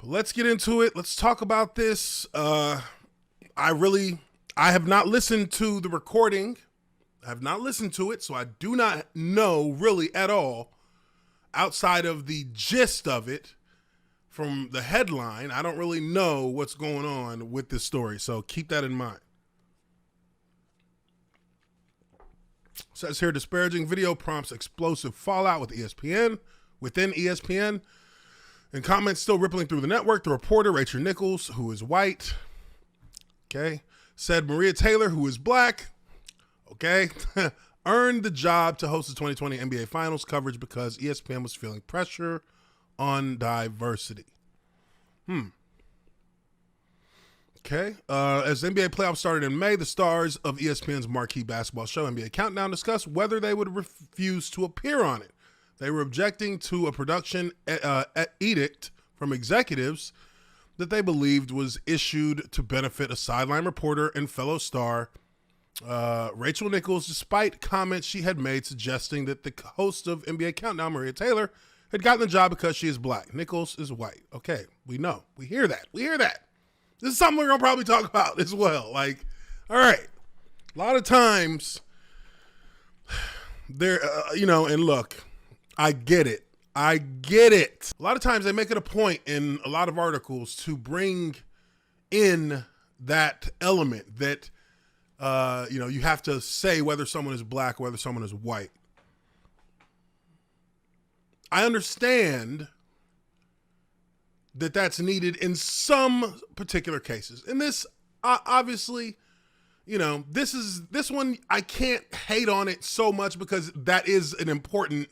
let's get into it. Let's talk about this. I have not listened to the recording. I have not listened to it, so I do not know really at all outside of the gist of it from the headline. I don't really know what's going on with this story, so keep that in mind. It says here, disparaging video prompts explosive fallout with ESPN, within ESPN, and comments still rippling through the network. The reporter, Rachel Nichols, who is white, said Maria Taylor, who is black, earned the job to host the 2020 NBA Finals coverage because ESPN was feeling pressure on diversity. As the NBA playoffs started in May, the stars of ESPN's marquee basketball show, NBA Countdown, discussed whether they would refuse to appear on it. They were objecting to a production edict from executives that they believed was issued to benefit a sideline reporter and fellow star, Rachel Nichols, despite comments she had made suggesting that the host of NBA Countdown, Maria Taylor, had gotten the job because she is black. Nichols is white. Okay, we know. We hear that. This is something we're going to probably talk about as well. All right. A lot of times, there, and look, I get it. A lot of times they make it a point in a lot of articles to bring in that element that, you have to say whether someone is black or whether someone is white. I understand that that's needed in some particular cases. And this, obviously, this one, I can't hate on it so much because that is an important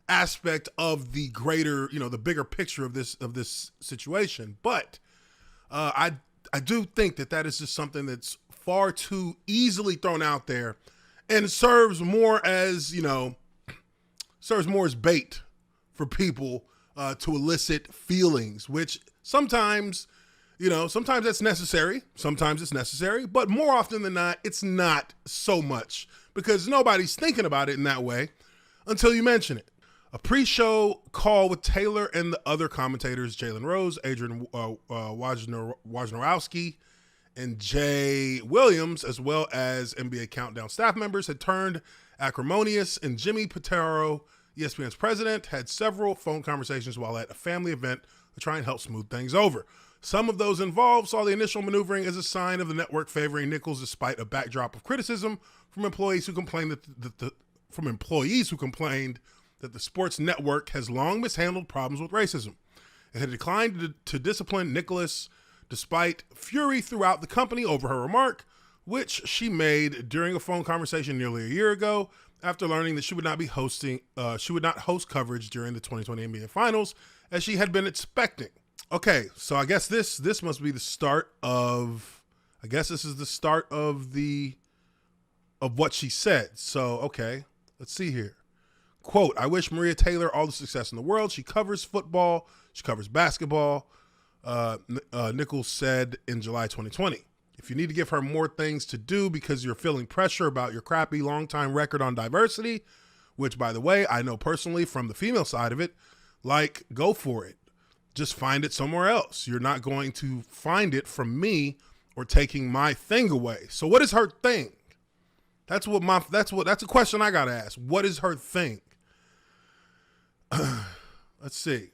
aspect of the greater, the bigger picture of this situation. But I do think that is just something that's far too easily thrown out there and serves more as bait for people to elicit feelings, which sometimes that's necessary. Sometimes it's necessary, but more often than not, it's not so much because nobody's thinking about it in that way until you mention it. A pre-show call with Taylor and the other commentators, Jalen Rose, Adrian Wojnarowski, and Jay Williams, as well as NBA Countdown staff members, had turned acrimonious, and Jimmy Pitaro, ESPN's president, had several phone conversations while at a family event to try and help smooth things over. Some of those involved saw the initial maneuvering as a sign of the network favoring Nichols, despite a backdrop of criticism from employees who complained that the sports network has long mishandled problems with racism. It had declined to discipline Nichols, despite fury throughout the company over her remark, which she made during a phone conversation nearly a year ago after learning that she would not host coverage during the 2020 NBA Finals as she had been expecting. Okay, so I guess this must be the start of, this is the start of what she said. So, okay, let's see here. Quote, I wish Maria Taylor all the success in the world. She covers football. She covers basketball. Nichols said in July 2020. If you need to give her more things to do because you're feeling pressure about your crappy long-time record on diversity, which, by the way, I know personally from the female side of it, go for it. Just find it somewhere else. You're not going to find it from me or taking my thing away. So what is her thing? That's a question I got to ask. What is her thing? Let's see.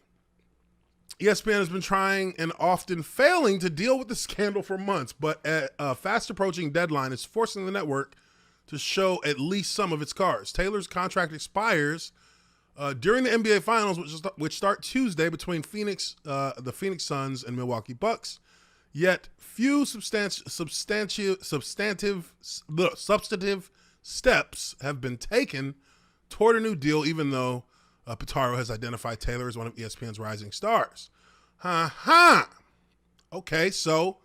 ESPN has been trying and often failing to deal with the scandal for months, but a fast approaching deadline is forcing the network to show at least some of its cards. Taylor's contract expires during the NBA Finals, which start Tuesday between the Phoenix Suns and Milwaukee Bucks. Yet few substantive steps have been taken toward a new deal, even though Pitaro has identified Taylor as one of ESPN's rising stars. Okay, so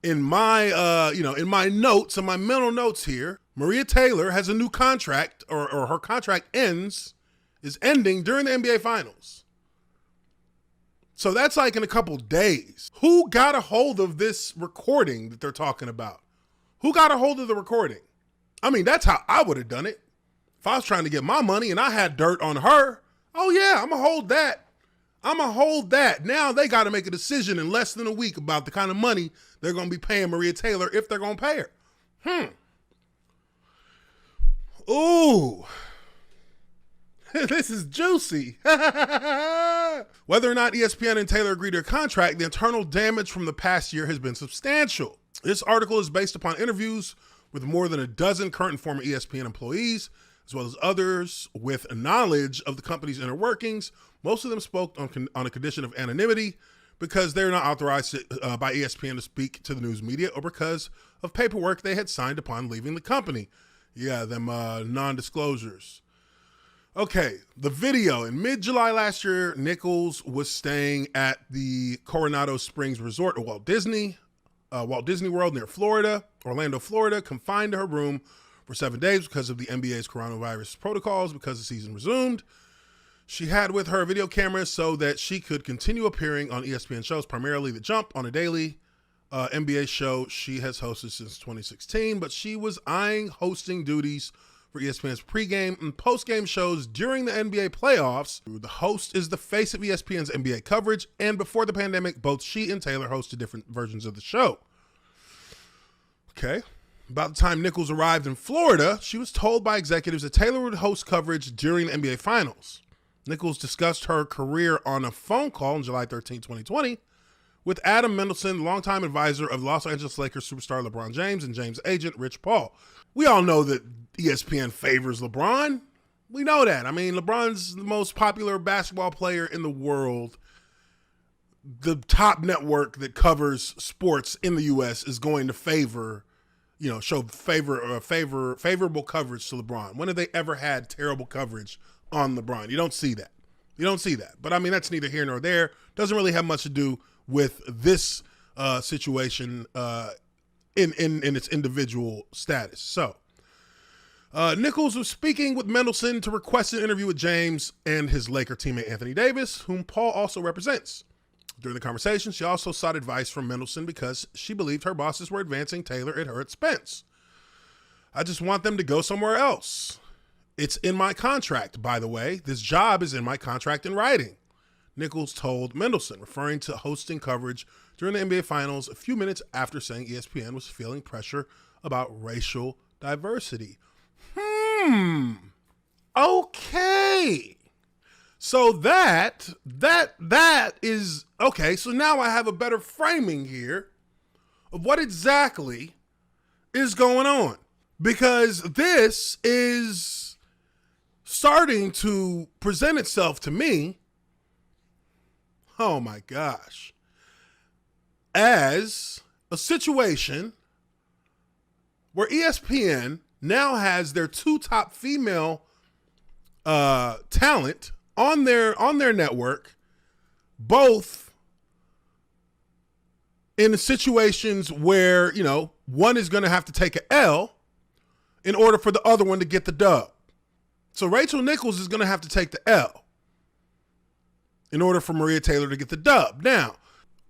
in my notes, in my mental notes here, Maria Taylor has a new contract, or her contract is ending during the NBA Finals. So that's in a couple days. Who got a hold of this recording that they're talking about? Who got a hold of the recording? I mean, that's how I would have done it. If I was trying to get my money and I had dirt on her, oh yeah, I'm going to hold that. I'm going to hold that. Now they got to make a decision in less than a week about the kind of money they're going to be paying Maria Taylor if they're going to pay her. Ooh. This is juicy. Whether or not ESPN and Taylor agreed to a contract, the internal damage from the past year has been substantial. This article is based upon interviews with more than a dozen current and former ESPN employees, as well as others with knowledge of the company's inner workings. Most of them spoke on a condition of anonymity because they're not authorized by ESPN to speak to the news media, or because of paperwork they had signed upon leaving the company. Yeah, them non-disclosures. Okay, the video. In mid-July last year, Nichols was staying at the Coronado Springs Resort at Walt Disney World near Orlando, Florida, confined to her room for 7 days because of the NBA's coronavirus protocols because the season resumed. She had with her a video camera so that she could continue appearing on ESPN shows, primarily The Jump, on a daily NBA show she has hosted since 2016, but she was eyeing hosting duties for ESPN's pregame and postgame shows during the NBA playoffs. The host is the face of ESPN's NBA coverage, and before the pandemic, both she and Taylor hosted different versions of the show. Okay. About the time Nichols arrived in Florida, she was told by executives that Taylor would host coverage during the NBA Finals. Nichols discussed her career on a phone call on July 13, 2020, with Adam Mendelsohn, longtime advisor of Los Angeles Lakers superstar LeBron James and James' agent, Rich Paul. We all know that ESPN favors LeBron. We know that. I mean, LeBron's the most popular basketball player in the world. The top network that covers sports in the U.S. is going to show favorable coverage to LeBron. When have they ever had terrible coverage on LeBron? You don't see that. But I mean, that's neither here nor there. Doesn't really have much to do with this situation in its individual status. So Nichols was speaking with Mendelsohn to request an interview with James and his Laker teammate Anthony Davis, whom Paul also represents. During the conversation, she also sought advice from Mendelsohn because she believed her bosses were advancing Taylor at her expense. I just want them to go somewhere else. It's in my contract, by the way. This job is in my contract in writing, Nichols told Mendelsohn, referring to hosting coverage during the NBA Finals a few minutes after saying ESPN was feeling pressure about racial diversity. Okay. So that is, okay, so now I have a better framing here of what exactly is going on. Because this is starting to present itself to me, oh my gosh, as a situation where ESPN now has their two top female talent on their network, both in situations where, one is going to have to take an L in order for the other one to get the dub. So Rachel Nichols is going to have to take the L in order for Maria Taylor to get the dub. Now,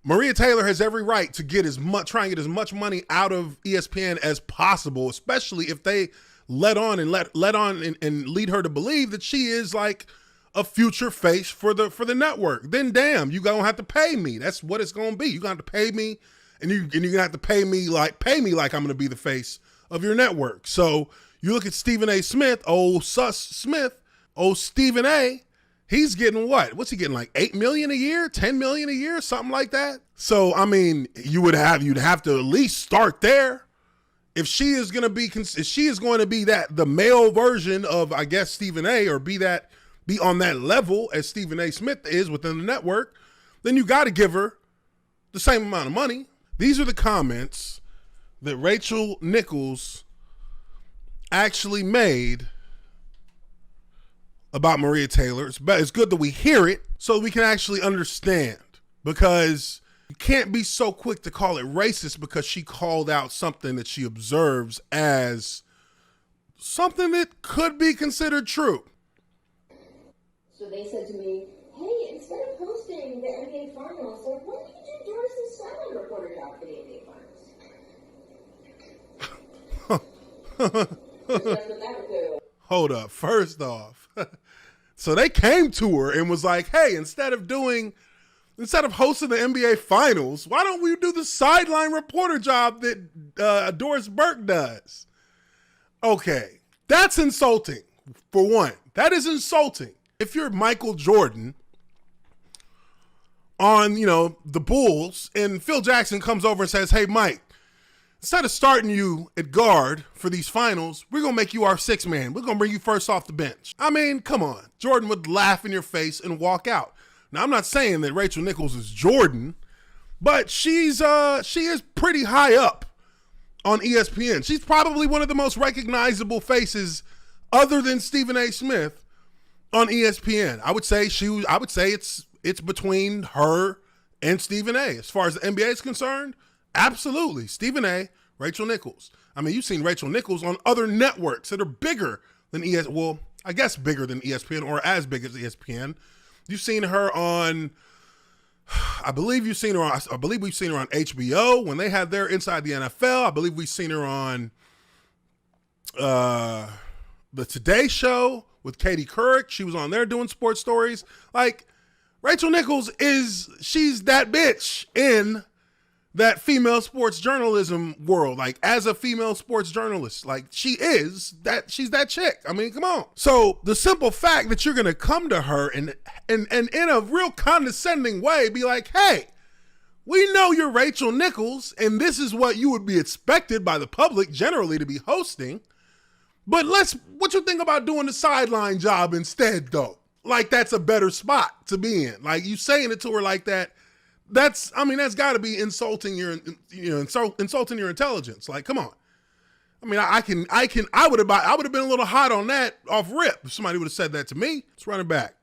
Maria Taylor has every right to try and get as much money out of ESPN as possible, especially if they let on and lead her to believe that she is like a future face for the network. Then damn, you gonna have to pay me. That's what it's gonna be. You're gonna have to pay me, and you're gonna have to pay me like I'm gonna be the face of your network. So you look at Stephen A. Smith, old Sus Smith, old Stephen A. He's getting what? What's he getting? Like $8 million a year, $10 million a year, something like that. So I mean, you'd have to at least start there. If she is going to be the male version of, I guess, Stephen A, or be on that level as Stephen A. Smith is within the network, then you got to give her the same amount of money. These are the comments that Rachel Nichols actually made about Maria Taylor. It's good that we hear it so we can actually understand, because you can't be so quick to call it racist because she called out something that she observes as something that could be considered true. So they said to me, hey, instead of hosting the NBA Finals, like, why don't you do Doris's sideline reporter job for the NBA Finals? Hold up. First off, So they came to her and was like, hey, instead of hosting the NBA Finals, why don't we do the sideline reporter job that Doris Burke does? Okay, that's insulting, for one. That is insulting. If you're Michael Jordan on, the Bulls, and Phil Jackson comes over and says, hey, Mike, instead of starting you at guard for these finals, we're going to make you our sixth man. We're going to bring you first off the bench. I mean, come on. Jordan would laugh in your face and walk out. Now, I'm not saying that Rachel Nichols is Jordan, but she is pretty high up on ESPN. She's probably one of the most recognizable faces other than Stephen A. Smith on ESPN. I would say it's between her and Stephen A. As far as the NBA is concerned, absolutely. Stephen A., Rachel Nichols. I mean, you've seen Rachel Nichols on other networks that are bigger than I guess bigger than ESPN or as big as ESPN. You've seen her on, I believe we've seen her on HBO when they had their Inside the NFL. I believe we've seen her on the Today Show with Katie Couric. She was on there doing sports stories. Like, Rachel Nichols she's that bitch in that female sports journalism world. Like, as a female sports journalist, like, she's that chick. I mean, come on. So the simple fact that you're going to come to her and in a real condescending way be like, hey, we know you're Rachel Nichols and this is what you would be expected by the public generally to be hosting, but what you think about doing the sideline job instead, though? Like, that's a better spot to be in. Like, you saying it to her like that, that's got to be insulting insulting your intelligence. Like, come on. I mean, I would have been a little hot on that off rip if somebody would have said that to me. Let's run it back.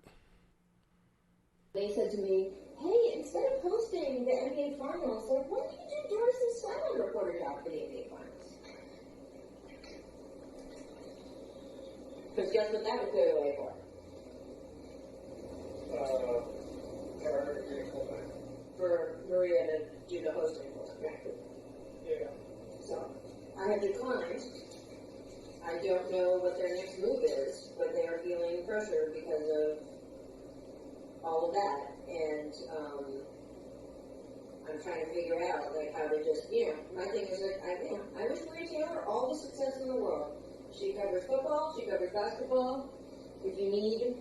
They said to me, hey, instead of hosting the NBA Finals, like, why don't you do Doris's sideline reporter job for the NBA Finals? Because guess what that would clear the way for? For Maria to do the hosting for us. Yeah. So, I have declined. I don't know what their next move is, but they are feeling pressure because of all of that. And I'm trying to figure out, like, how to just, my thing is, like, I wish Maria Taylor all the success in the world. She covers football, she covers basketball. If you need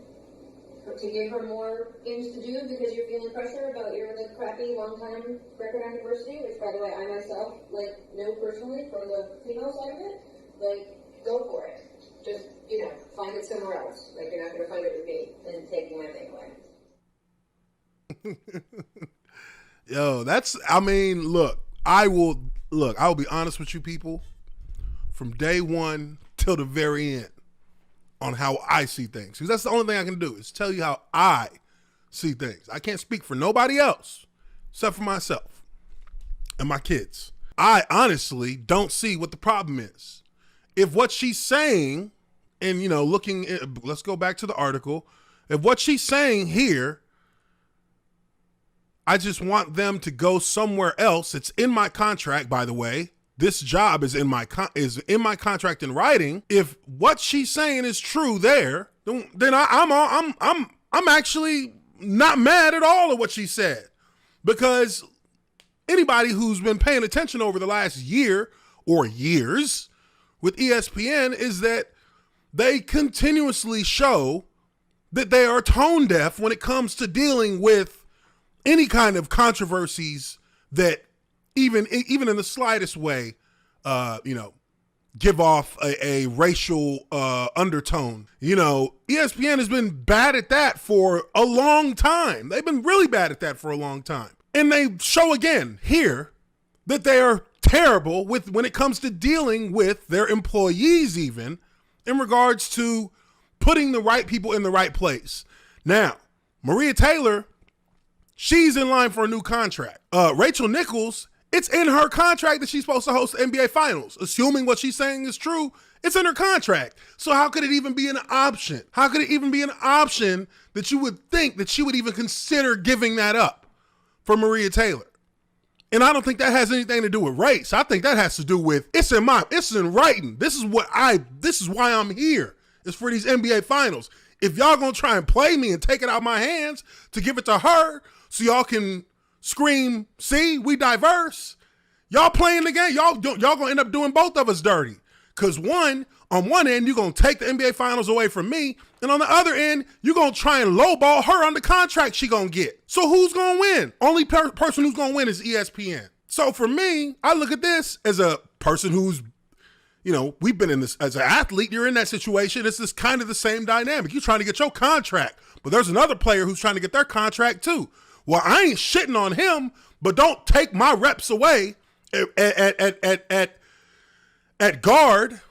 to give her more things to do because you're feeling pressure about your crappy long-time record on diversity, which, by the way, I myself know personally from the female side of it, go for it. Just find it somewhere else. You're not going to find it with me and taking my thing away. Yo, I will be honest with you people from day one till the very end on how I see things. Because that's the only thing I can do is tell you how I see things. I can't speak for nobody else except for myself and my kids. I honestly don't see what the problem is. If what she's saying, and let's go back to the article. If what she's saying here, I just want them to go somewhere else. It's in my contract, by the way. This job is in my contract in writing. If what she's saying is true there, then I'm actually not mad at all at what she said, because anybody who's been paying attention over the last year or years with ESPN is that they continuously show that they are tone deaf when it comes to dealing with any kind of controversies that even in the slightest way, give off a racial undertone. ESPN has been bad at that for a long time. They've been really bad at that for a long time. And they show again here that they are terrible when it comes to dealing with their employees, even in regards to putting the right people in the right place. Now, Maria Taylor, she's in line for a new contract. Rachel Nichols, it's in her contract that she's supposed to host the NBA Finals. Assuming what she's saying is true, it's in her contract. So how could it even be an option? How could it even be an option that you would think that she would even consider giving that up for Maria Taylor? And I don't think that has anything to do with race. I think that has to do with it's in writing. This is why I'm here. It's for these NBA Finals. If y'all gonna try and play me and take it out of my hands to give it to her so y'all can scream, see, we diverse, y'all playing the game. Y'all gonna end up doing both of us dirty. Because on one end, you're gonna take the NBA Finals away from me, and on the other end, you're gonna try and lowball her on the contract she gonna get. So who's gonna win? Only person who's gonna win is ESPN. So for me, I look at this as a person who's, we've been in this, as an athlete, you're in that situation. It's this kind of the same dynamic. You're trying to get your contract, but there's another player who's trying to get their contract too. Well, I ain't shitting on him, but don't take my reps away at guard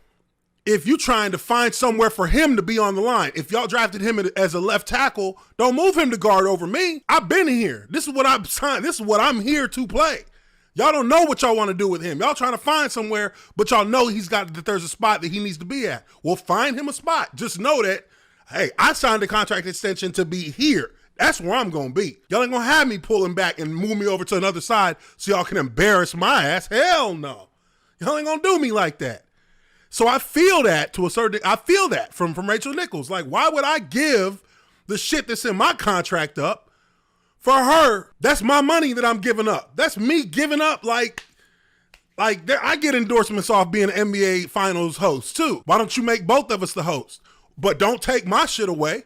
if you trying to find somewhere for him to be on the line. If y'all drafted him as a left tackle, don't move him to guard over me. I've been here. This is what I'm signed. This is what I'm here to play. Y'all don't know what y'all want to do with him. Y'all trying to find somewhere, but y'all know that there's a spot that he needs to be at. Well, find him a spot. Just know that, hey, I signed a contract extension to be here. That's where I'm going to be. Y'all ain't going to have me pulling back and move me over to another side so y'all can embarrass my ass. Hell no. Y'all ain't going to do me like that. So I feel that to a certain, I feel that from Rachel Nichols. Like, why would I give the shit that's in my contract up for her? That's my money that I'm giving up. That's me giving up. Like I get endorsements off being an NBA Finals host too. Why don't you make both of us the host? But don't take my shit away.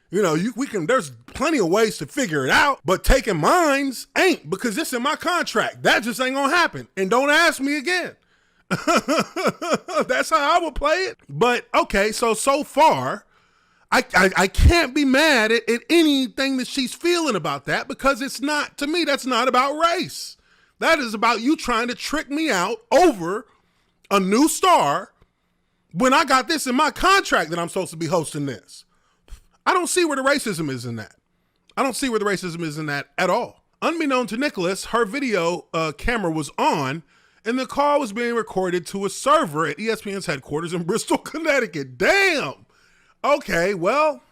There's plenty of ways to figure it out, but taking mine's ain't, because it's in my contract. That just ain't gonna happen. And don't ask me again. That's how I would play it. But okay, so far, I can't be mad at anything that she's feeling about that, because it's not, to me, that's not about race. That is about you trying to trick me out over a new star when I got this in my contract that I'm supposed to be hosting this. I don't see where the racism is in that. I don't see where the racism is in that at all. Unbeknown to Nicholas, her video camera was on, and the call was being recorded to a server at ESPN's headquarters in Bristol, Connecticut. Damn. Okay, well,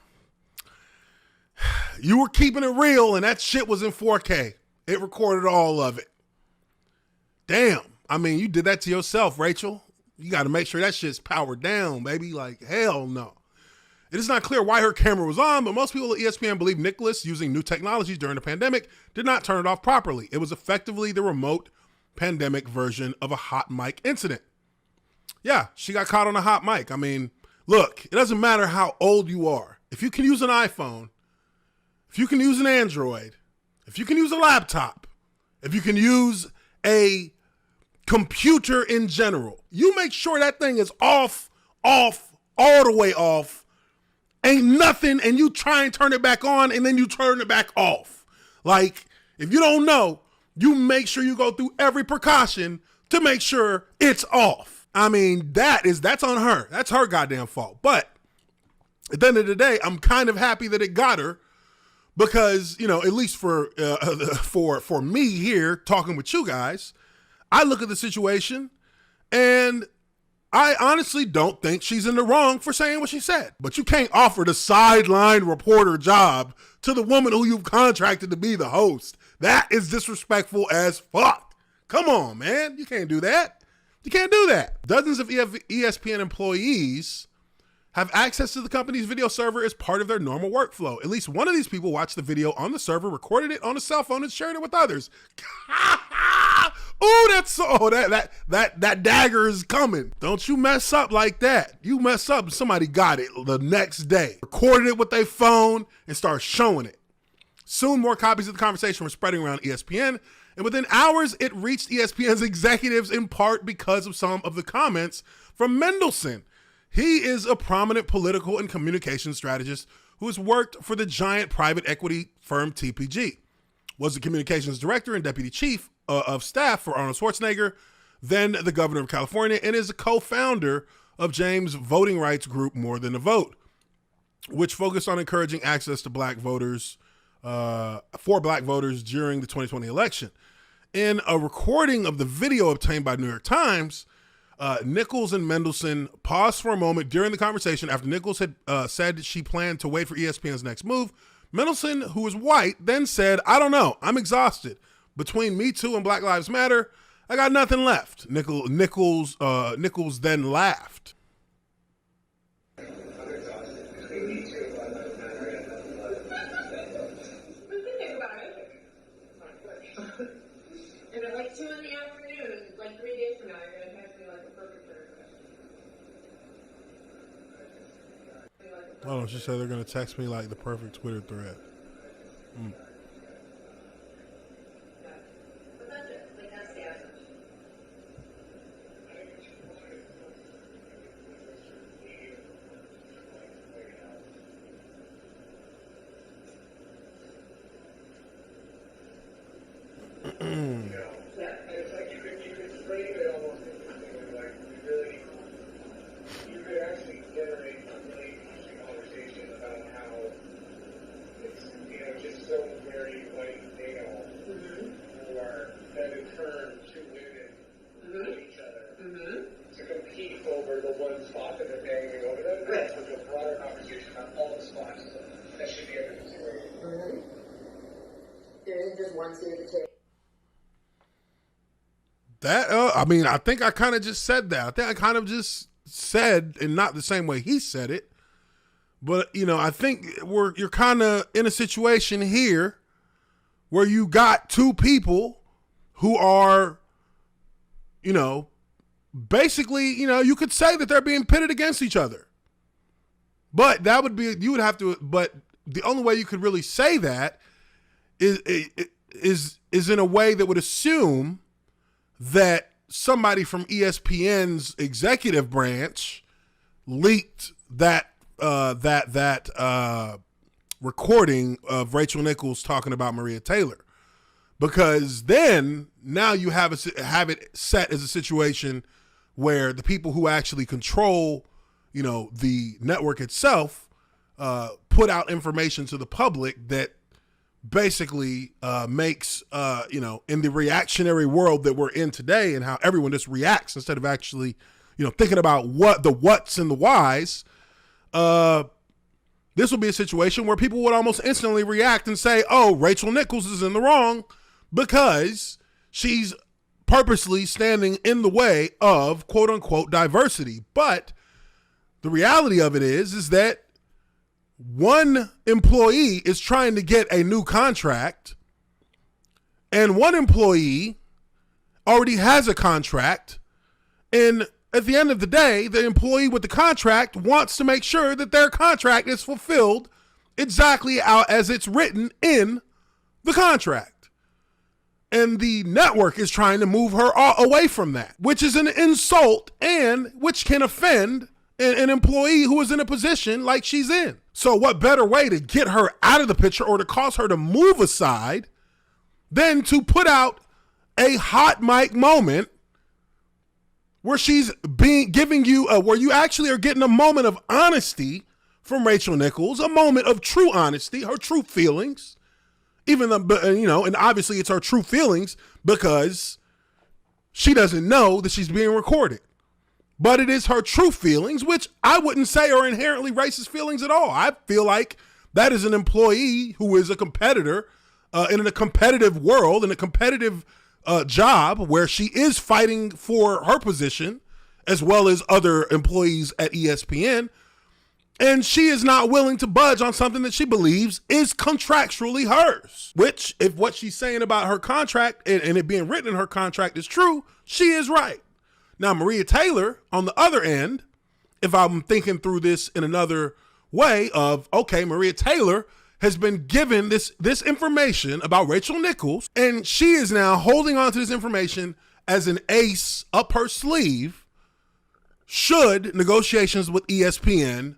you were keeping it real, and that shit was in 4K. It recorded all of it. Damn. I mean, you did that to yourself, Rachel. You got to make sure that shit's powered down, baby. Like, hell no. It is not clear why her camera was on, but most people at ESPN believe Nicholas, using new technologies during the pandemic, did not turn it off properly. It was effectively the remote pandemic version of a hot mic incident. Yeah, she got caught on a hot mic. I mean, look, it doesn't matter how old you are. If you can use an iPhone, if you can use an Android, if you can use a laptop, if you can use a computer in general, you make sure that thing is off, all the way off. Ain't nothing, and you try and turn it back on, and then you turn it back off. Like, if you don't know, you make sure you go through every precaution to make sure it's off. I mean, that's on her. That's her goddamn fault. But at the end of the day, I'm kind of happy that it got her, because, at least for me here talking with you guys, I look at the situation and I honestly don't think she's in the wrong for saying what she said. But you can't offer the sideline reporter job to the woman who you've contracted to be the host. That is disrespectful as fuck. Come on, man. You can't do that. You can't do that. Dozens of ESPN employees have access to the company's video server as part of their normal workflow. At least one of these people watched the video on the server, recorded it on a cell phone, and shared it with others. That dagger is coming. Don't you mess up like that. You mess up and somebody got it the next day. Recorded it with their phone and started showing it. Soon more copies of the conversation were spreading around ESPN, and within hours it reached ESPN's executives, in part because of some of the comments from Mendelsohn. He is a prominent political and communication strategist who has worked for the giant private equity firm TPG, was the communications director and deputy chief of staff for Arnold Schwarzenegger, then the governor of California, and is a co-founder of James' voting rights group More Than a Vote, which focused on encouraging access to black voters, for black voters during the 2020 election. In a recording of the video obtained by New York Times, Nichols and Mendelsohn paused for a moment during the conversation after Nichols had said that she planned to wait for ESPN's next move. Mendelsohn, who was white, then said, "I don't know. I'm exhausted. Between Me Too and Black Lives Matter, I got nothing left." Nichols then laughed. Oh, she said they're going to text me like the perfect Twitter thread. I think I kind of just said that. I think I kind of just said, and not the same way he said it, but I think you're kind of in a situation here where you got two people who are, basically, you could say that they're being pitted against each other. But that would be, but the only way you could really say that is in a way that would assume that somebody from ESPN's executive branch leaked that recording of Rachel Nichols talking about Maria Taylor, because then now you have it set as a situation where the people who actually control, the network itself, put out information to the public that basically makes, in the reactionary world that we're in today and how everyone just reacts instead of actually, thinking about what the whats and the whys, this will be a situation where people would almost instantly react and say, oh, Rachel Nichols is in the wrong because she's purposely standing in the way of quote unquote diversity. But the reality of it is that one employee is trying to get a new contract and one employee already has a contract. And at the end of the day, the employee with the contract wants to make sure that their contract is fulfilled exactly as it's written in the contract. And the network is trying to move her away from that, which is an insult and which can offend an employee who is in a position like she's in. So what better way to get her out of the picture or to cause her to move aside than to put out a hot mic moment where she's giving you where you actually are getting a moment of honesty from Rachel Nichols, a moment of true honesty, her true feelings, even though, and obviously it's her true feelings because she doesn't know that she's being recorded. But it is her true feelings, which I wouldn't say are inherently racist feelings at all. I feel like that is an employee who is a competitor in a competitive world, in a competitive job where she is fighting for her position as well as other employees at ESPN. And she is not willing to budge on something that she believes is contractually hers, which if what she's saying about her contract and it being written in her contract is true, she is right. Now, Maria Taylor, on the other end, if I'm thinking through this in another way of, okay, Maria Taylor has been given this information about Rachel Nichols, and she is now holding on to this information as an ace up her sleeve should negotiations with ESPN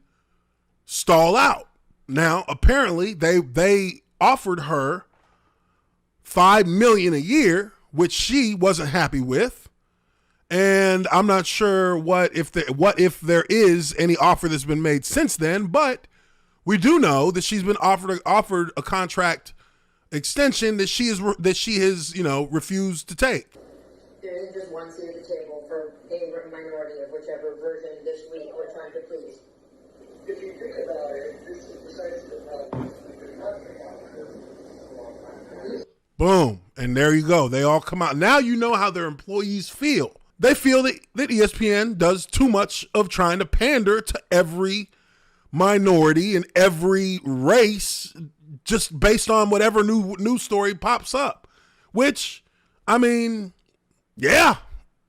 stall out. Now, apparently, they offered her $5 million a year, which she wasn't happy with. And I'm not sure what if there is any offer that's been made since then, but we do know that she's been offered a contract extension that she has refused to take. There isn't just one seat at the table for a minority of whichever version this week we're trying to please. If you think about it, this is precisely the problem we've been talking about. Boom. And there you go. They all come out. Now you know how their employees feel. They feel that ESPN does too much of trying to pander to every minority and every race just based on whatever new news story pops up, which, I mean, yeah,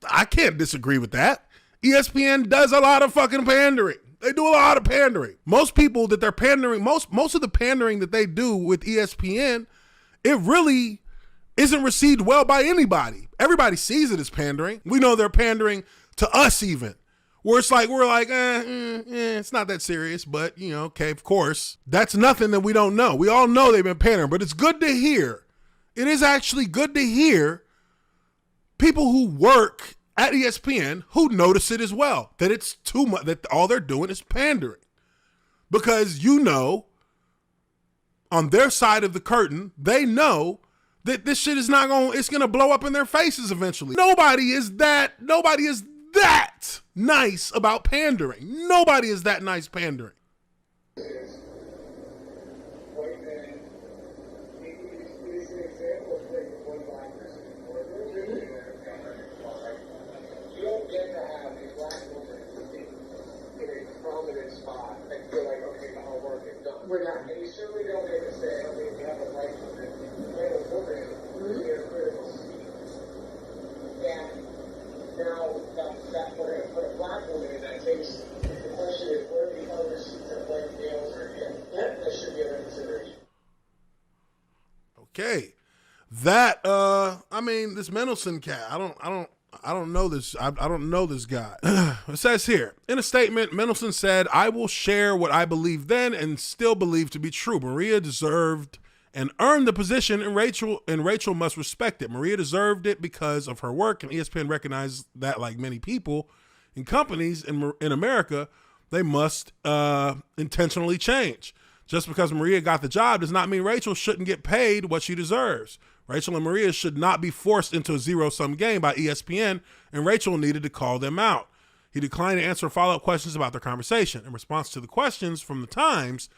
I can't disagree with that. ESPN does a lot of fucking pandering. They do a lot of pandering. Most people that they're pandering, most of the pandering that they do with ESPN, it really isn't received well by anybody. Everybody sees it as pandering. We know they're pandering to us even. Where it's like, we're like, it's not that serious, but, okay, of course. That's nothing that we don't know. We all know they've been pandering, but it's good to hear. It is actually good to hear people who work at ESPN who notice it as well, that it's too much, that all they're doing is pandering. Because on their side of the curtain, they know that this shit is it's going to blow up in their faces eventually. Nobody is that nice about pandering. Nobody is that nice pandering. White man, it is an example of like one black person or literally you don't get to have a black woman in a prominent spot and feel like, okay, the hard work is done. We're done. And you certainly don't get to say, okay, if you have a white woman, a woman, you're a critical seat. And now that we're going to put a black woman in that case, the question is where the other seats of white males are in. That should be a consideration. Okay. That this Mendelsohn cat, I don't know this. I don't know this guy. It says here, in a statement, Mendelsohn said, "I will share what I believed then and still believe to be true. Maria deserved and earned the position, and Rachel must respect it. Maria deserved it because of her work, and ESPN recognized that, like many people in companies in America, they must intentionally change. Just because Maria got the job does not mean Rachel shouldn't get paid what she deserves. Rachel and Maria should not be forced into a zero-sum game by ESPN, and Rachel needed to call them out." He declined to answer follow-up questions about their conversation. In response to the questions from the Times,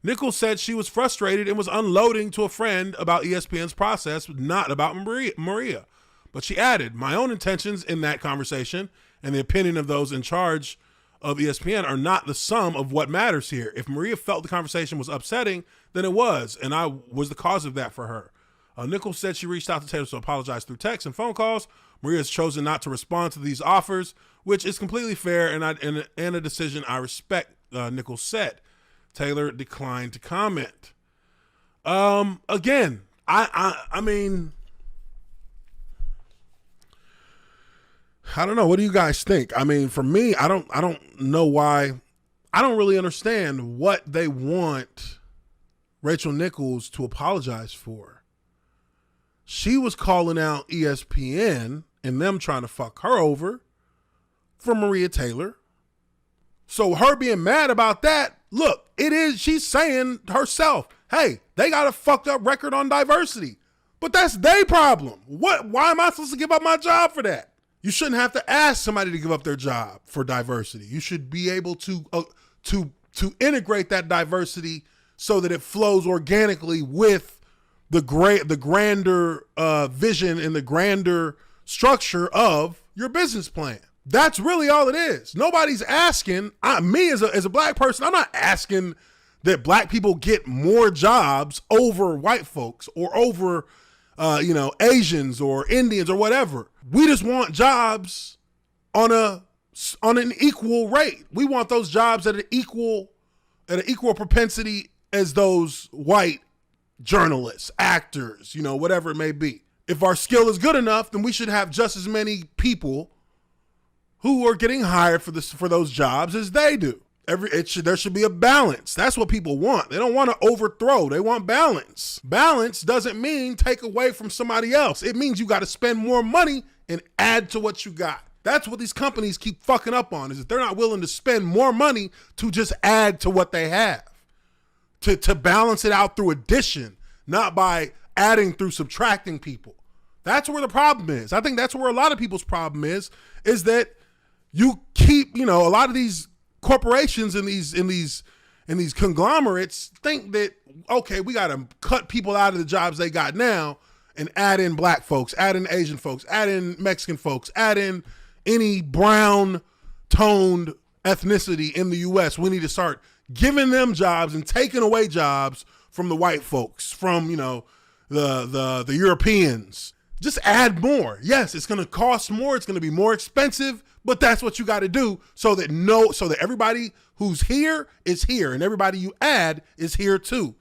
Nichols said she was frustrated and was unloading to a friend about ESPN's process, not about Maria. But she added, "My own intentions in that conversation and the opinion of those in charge of ESPN are not the sum of what matters here. If Maria felt the conversation was upsetting, then it was, and I was the cause of that for her." Nichols said she reached out to Taylor to apologize through text and phone calls. Maria has chosen not to respond to these offers, which is completely fair and a decision I respect, Nichols said. Taylor declined to comment. Again, I mean, I don't know. What do you guys think? I mean, for me, I don't know why. I don't really understand what they want Rachel Nichols to apologize for. She was calling out ESPN and them trying to fuck her over for Maria Taylor. So her being mad about that, look, she's saying herself, hey, they got a fucked up record on diversity. But that's their problem. Why am I supposed to give up my job for that? You shouldn't have to ask somebody to give up their job for diversity. You should be able to integrate that diversity so that it flows organically with the grander vision and the grander structure of your business plan. That's really all it is. Nobody's asking, me as a black person, I'm not asking that black people get more jobs over white folks or over, Asians or Indians or whatever. We just want jobs on an equal rate. We want those jobs at an equal propensity as those white journalists, actors, whatever it may be. If our skill is good enough, then we should have just as many people who are getting hired for those jobs as they do. There should be a balance. That's what people want. They don't want to overthrow. They want balance. Balance doesn't mean take away from somebody else. It means you got to spend more money and add to what you got. That's what these companies keep fucking up on, is that they're not willing to spend more money to just add to what they have. To balance it out through addition, not by adding through subtracting people. That's where the problem is. I think that's where a lot of people's problem is that you keep, a lot of these corporations and these conglomerates think that, okay, we got to cut people out of the jobs they got now and add in black folks, add in Asian folks, add in Mexican folks, add in any brown toned ethnicity in the U.S. We need to start giving them jobs and taking away jobs from the white folks, from, the Europeans. Just add more. Yes, it's going to cost more. It's going to be more expensive, but that's what you got to do so that everybody who's here is here and everybody you add is here too.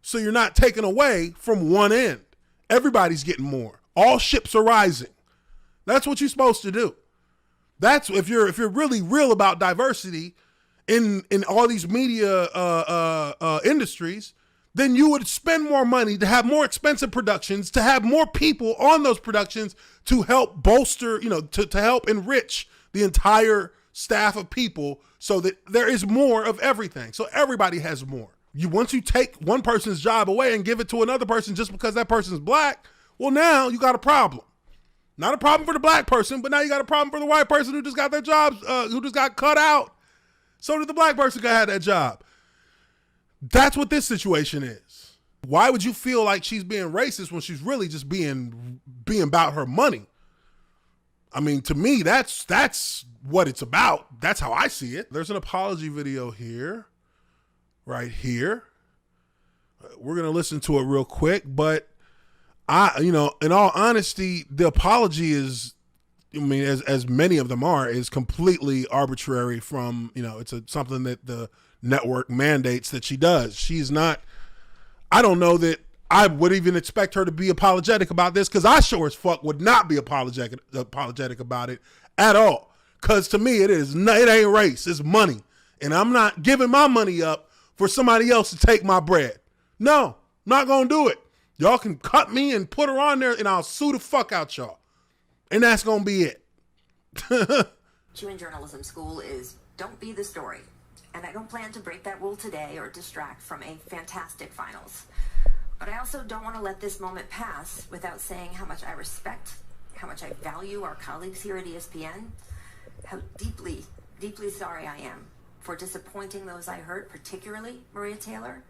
So you're not taking away from one end. Everybody's getting more. All ships are rising. That's what you're supposed to do. That's if you're really real about diversity in all these media industries, then you would spend more money to have more expensive productions, to have more people on those productions to help bolster, to help enrich the entire staff of people so that there is more of everything. So everybody has more. Once you take one person's job away and give it to another person just because that person's black, well, now you got a problem. Not a problem for the black person, but now you got a problem for the white person who just got their jobs, who just got cut out. So did the black person who had that job. That's what this situation is. Why would you feel like she's being racist when she's really just being about her money? I mean, to me, that's what it's about. That's how I see it. There's an apology video here, right here. We're going to listen to it real quick, but in all honesty, the apology is, as many of them are, is completely arbitrary from, it's something that the network mandates that she does. She's not, I don't know that I would even expect her to be apologetic about this, because I sure as fuck would not be apologetic about it at all. Because to me, it ain't race, it's money. And I'm not giving my money up for somebody else to take my bread. No, not gonna do it. Y'all can cut me and put her on there and I'll sue the fuck out y'all. And that's gonna be it. In journalism school is don't be the story. And I don't plan to break that rule today or distract from a fantastic finals. But I also don't want to let this moment pass without saying how much I respect, how much I value our colleagues here at ESPN, how deeply, deeply sorry I am for disappointing those I hurt, particularly Maria Taylor,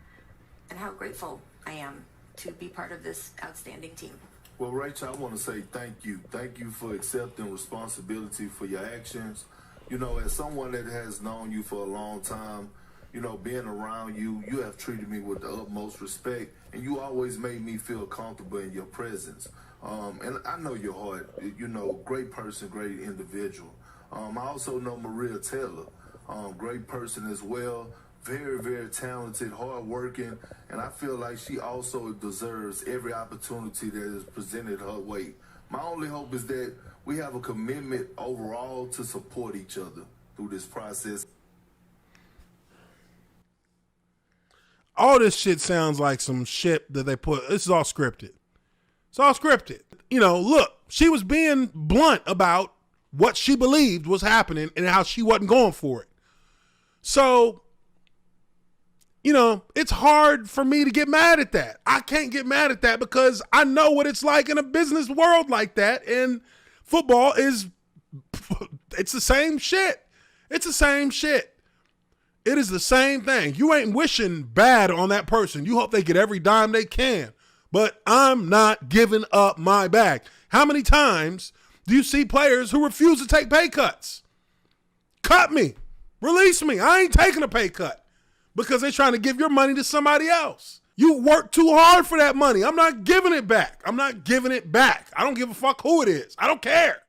and how grateful I am to be part of this outstanding team. Well, Rachel, I want to say thank you. Thank you for accepting responsibility for your actions. As someone that has known you for a long time, being around you, you have treated me with the utmost respect, and you always made me feel comfortable in your presence. And I know your heart, great person, great individual. I also know Maria Taylor, great person as well, very, very talented, hardworking, and I feel like she also deserves every opportunity that is presented her way. My only hope is that we have a commitment overall to support each other through this process. All this shit sounds like some shit that they put. This is all scripted. It's all scripted. Look, she was being blunt about what she believed was happening and how she wasn't going for it. So, it's hard for me to get mad at that. I can't get mad at that because I know what it's like in a business world like that. And football it's the same shit. It's the same shit. It is the same thing. You ain't wishing bad on that person. You hope they get every dime they can. But I'm not giving up my bag. How many times do you see players who refuse to take pay cuts? Cut me. Release me. I ain't taking a pay cut because they're trying to give your money to somebody else. You work too hard for that money. I'm not giving it back. I'm not giving it back. I don't give a fuck who it is. I don't care.